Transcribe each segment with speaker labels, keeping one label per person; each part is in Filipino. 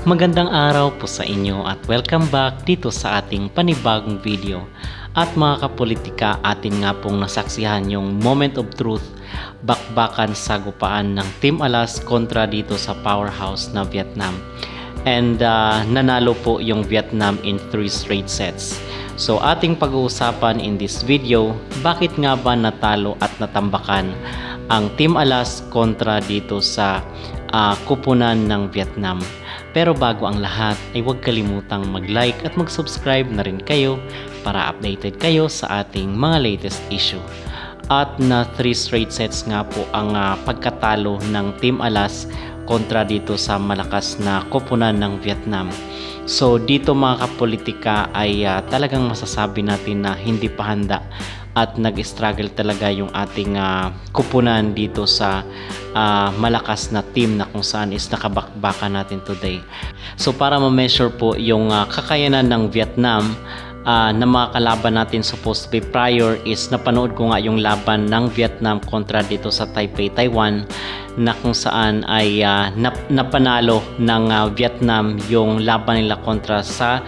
Speaker 1: Magandang araw po sa inyo at welcome back dito sa ating panibagong video. At mga kapolitika, atin nga pong nasaksihan yung moment of truth, bakbakan sa gupaan ng Team Alas kontra dito sa powerhouse na Vietnam. And nanalo po yung Vietnam in 3 straight sets. So ating pag-uusapan in this video, bakit nga ba natalo at natambakan ang Team Alas kontra dito sa kupunan ng Vietnam. Pero bago ang lahat ay huwag kalimutang mag-like at mag-subscribe na rin kayo para updated kayo sa ating mga latest issue. At na 3 straight sets nga po ang pagkatalo ng Team Alas kontra dito sa malakas na koponan ng Vietnam. So dito mga kapolitika ay talagang masasabi natin na hindi pa handa at nag-struggle talaga yung ating kupunan dito sa malakas na team na kung saan is nakabakbakan natin today. So para ma-measure po yung kakayanan ng Vietnam na mga kalaban natin supposed to be prior is napanood ko nga yung laban ng Vietnam kontra dito sa Taipei, Taiwan na kung saan ay napanalo ng Vietnam yung laban nila kontra sa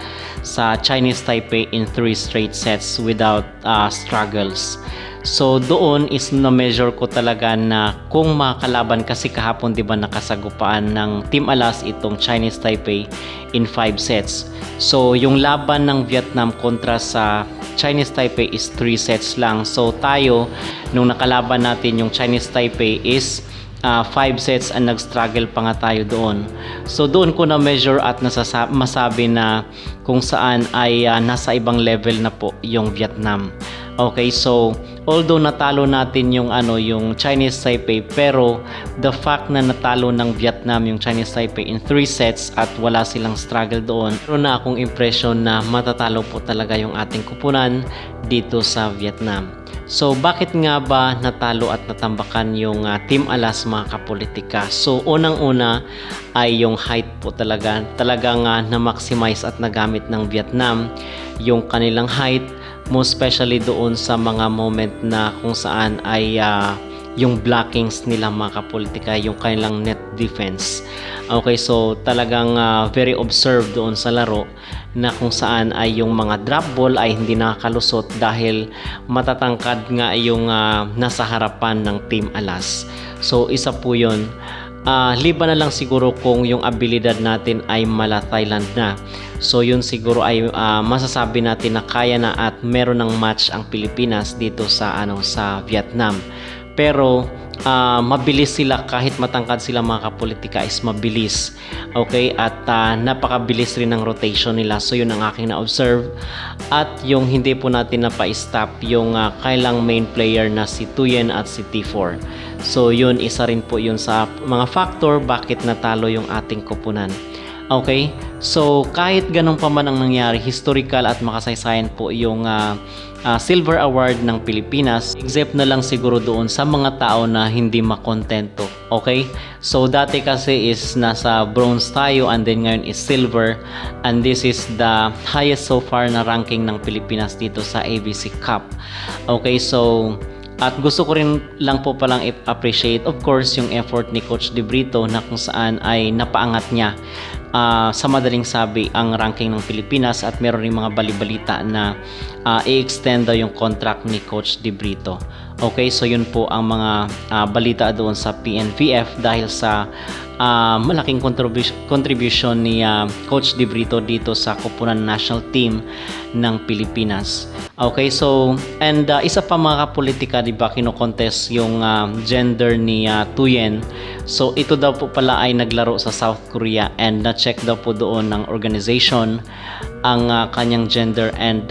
Speaker 1: Chinese Taipei in 3 straight sets without struggles. So doon is na-measure ko talaga na kung makakalaban kasi kahapon 'di ba nakasagupaan ng Team Alas itong Chinese Taipei in 5 sets. So yung laban ng Vietnam kontra sa Chinese Taipei is 3 sets lang. So tayo nung nakalaban natin yung Chinese Taipei is 5 sets and nag-struggle pa nga tayo doon. So doon ko na measure at masabi na kung saan ay nasa ibang level na po yung Vietnam. Okay, so although natalo natin yung yung Chinese Taipei, pero the fact na natalo ng Vietnam yung Chinese Taipei in 3 sets at wala silang struggle doon, meron na akong impression na matatalo po talaga yung ating kupunan dito sa Vietnam. So bakit nga ba natalo at natambakan yung Team Alas mga kapolitika? So unang-una ay yung height po talagang na-maximize at nagamit ng Vietnam yung kanilang height, most especially doon sa mga moment na kung saan ay yung blockings nila mga kapolitika, yung kanilang net defense. Okay, so talagang very observed doon sa laro na kung saan ay yung mga drop ball ay hindi nakakalusot dahil matatangkad nga yung nasa harapan ng Team Alas. So isa po yun. Liban na lang siguro kung yung abilidad natin ay mala Thailand na. So yun siguro ay masasabi natin na kaya na at meron ng match ang Pilipinas dito sa sa Vietnam. Pero mabilis sila, kahit matangkad sila mga kapolitika is mabilis. Okay, at napakabilis rin ng rotation nila. So yun ang aking na-observe. At yung hindi po natin napa-stop yung kailang main player na si Tuyen at si T4. So yun, isa rin po yun sa mga factor bakit natalo yung ating koponan. Okay, so kahit ganun pa man ang nangyari, historical at makasaysayan po yung Silver Award ng Pilipinas, except na lang siguro doon sa mga tao na hindi makontento. Okay, so dati kasi is nasa bronze tayo and then ngayon is silver, and this is the highest so far na ranking ng Pilipinas dito sa ABC Cup. Okay, so at gusto ko rin lang po palang appreciate of course yung effort ni Coach De Brito na kung saan ay napaangat niya sa madaling sabi ang ranking ng Pilipinas, at meron ring mga balibalita na i-extend daw yung contract ni Coach De Brito. Okay, so yun po ang mga balita doon sa PNVF dahil sa malaking contribution ni Coach De Brito dito sa koponan national team ng Pilipinas. Okay, so and isa pa mga kapolitika, di ba, kino-contest yung gender ni Tuyen. So ito daw po pala ay naglaro sa South Korea and na-check daw po doon ng organization ang kanyang gender, and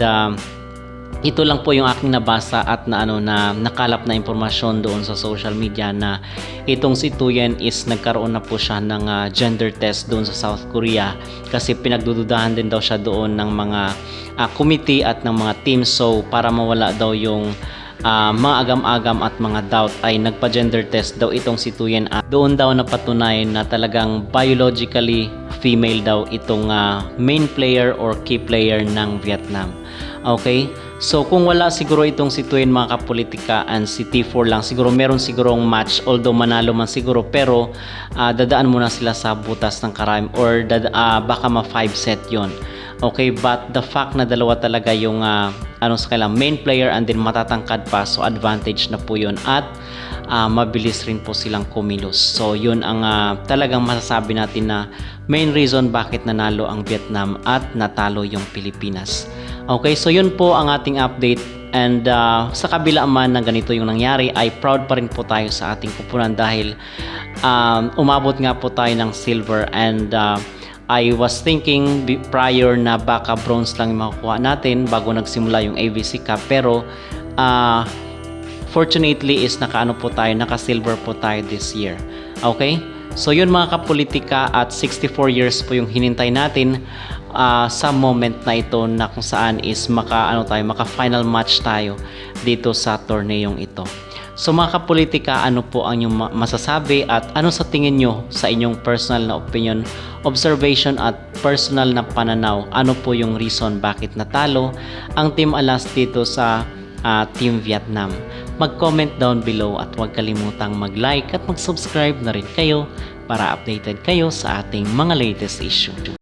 Speaker 1: ito lang po yung aking nabasa at na nakalap na impormasyon doon sa social media na itong si Tuyen is nagkaroon na po siya ng gender test doon sa South Korea kasi pinagdududahan din daw siya doon ng mga committee at ng mga team. So para mawala daw yung mga agam-agam at mga doubt ay nagpa-gender test daw itong si Tuyen at doon daw napatunayan na talagang biologically female daw itong main player or key player ng Vietnam. Okay? So kung wala siguro itong si Tuyen mga kapolitika and si T4 lang, siguro meron sigurong match, although manalo man siguro, pero dadaan muna sila sa butas ng karaim or baka ma 5 set yon. Okay, but the fact na dalawa talaga yung sa kailang main player and then matatangkad pa, so advantage na po yun at mabilis rin po silang kumilos. So yun ang talagang masasabi natin na main reason bakit nanalo ang Vietnam at natalo yung Pilipinas. Okay, so yun po ang ating update and sa kabila man na ganito yung nangyari ay proud pa rin po tayo sa ating kupunan dahil umabot nga po tayo ng silver and I was thinking prior na baka bronze lang yung makukuha natin bago nagsimula yung AVC Cup, pero fortunately is naka silver po tayo this year. Okay? So yun mga kapolitika, at 64 years po yung hinintay natin sa moment na ito na kung saan is maka final match tayo dito sa torneyong ito. So mga kapolitika, ano po ang inyong masasabi at ano sa tingin nyo sa inyong personal na opinion, observation at personal na pananaw? Ano po yung reason bakit natalo ang Team Alas dito sa Team Vietnam? Mag-comment down below at huwag kalimutang mag-like at mag-subscribe na rin kayo para updated kayo sa ating mga latest issue.